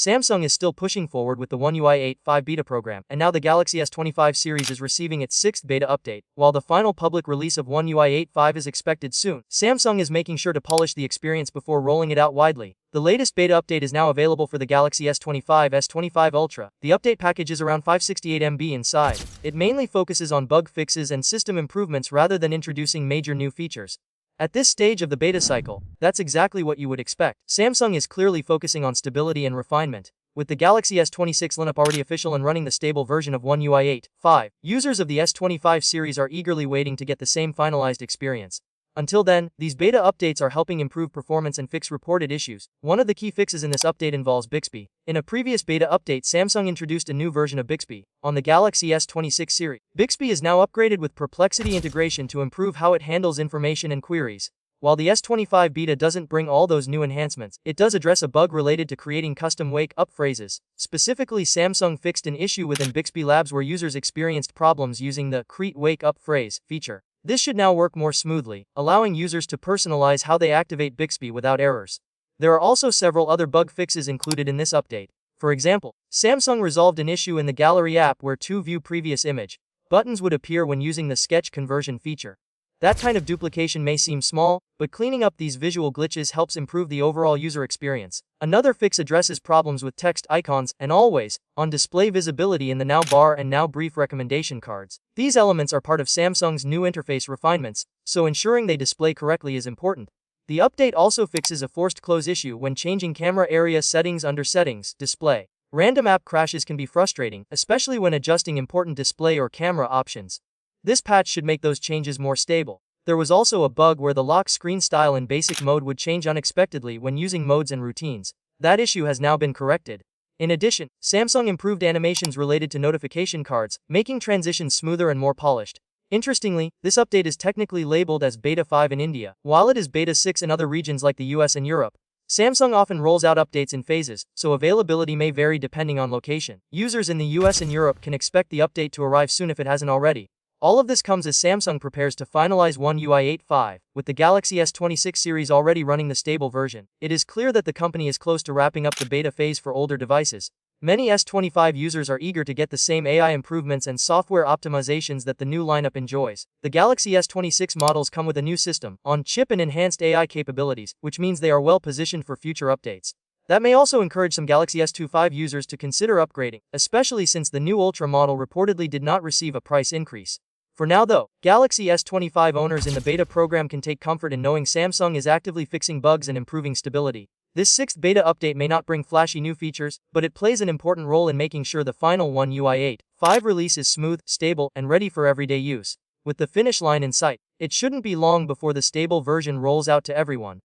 Samsung is still pushing forward with the One UI 8.5 beta program, and now the Galaxy S25 series is receiving its 6th beta update. While the final public release of One UI 8.5 is expected soon, Samsung is making sure to polish the experience before rolling it out widely. The latest beta update is now available for the Galaxy S25, S25 Ultra. The update package is around 568 MB in size. It mainly focuses on bug fixes and system improvements rather than introducing major new features. At this stage of the beta cycle, that's exactly what you would expect. Samsung is clearly focusing on stability and refinement. With the Galaxy S26 lineup already official and running the stable version of One UI 8.5, users of the S25 series are eagerly waiting to get the same finalized experience. Until then, these beta updates are helping improve performance and fix reported issues. One of the key fixes in this update involves Bixby. In a previous beta update, Samsung introduced a new version of Bixby on the Galaxy S26 series. Bixby is now upgraded with Perplexity integration to improve how it handles information and queries. While the S25 beta doesn't bring all those new enhancements, it does address a bug related to creating custom wake-up phrases. Specifically, Samsung fixed an issue within Bixby Labs where users experienced problems using the Create Wake-up phrase feature. This should now work more smoothly, allowing users to personalize how they activate Bixby without errors. There are also several other bug fixes included in this update. For example, Samsung resolved an issue in the Gallery app where to view previous image buttons would appear when using the sketch conversion feature. That kind of duplication may seem small, but cleaning up these visual glitches helps improve the overall user experience. Another fix addresses problems with text icons and always on display visibility in the Now bar and Now brief recommendation cards. These elements are part of Samsung's new interface refinements, so ensuring they display correctly is important. The update also fixes a forced close issue when changing camera area settings under Settings, Display. Random app crashes can be frustrating, especially when adjusting important display or camera options. This patch should make those changes more stable. There was also a bug where the lock screen style in basic mode would change unexpectedly when using modes and routines. That issue has now been corrected. In addition, Samsung improved animations related to notification cards, making transitions smoother and more polished. Interestingly, this update is technically labeled as Beta 5 in India, while it is Beta 6 in other regions like the US and Europe. Samsung often rolls out updates in phases, so availability may vary depending on location. Users in the US and Europe can expect the update to arrive soon if it hasn't already. All of this comes as Samsung prepares to finalize One UI 8.5. With the Galaxy S26 series already running the stable version, it is clear that the company is close to wrapping up the beta phase for older devices. Many S25 users are eager to get the same AI improvements and software optimizations that the new lineup enjoys. The Galaxy S26 models come with a new system on chip and enhanced AI capabilities, which means they are well positioned for future updates. That may also encourage some Galaxy S25 users to consider upgrading, especially since the new Ultra model reportedly did not receive a price increase. For now though, Galaxy S25 owners in the beta program can take comfort in knowing Samsung is actively fixing bugs and improving stability. This 6th beta update may not bring flashy new features, but it plays an important role in making sure the final One UI 8.5 release is smooth, stable, and ready for everyday use. With the finish line in sight, it shouldn't be long before the stable version rolls out to everyone.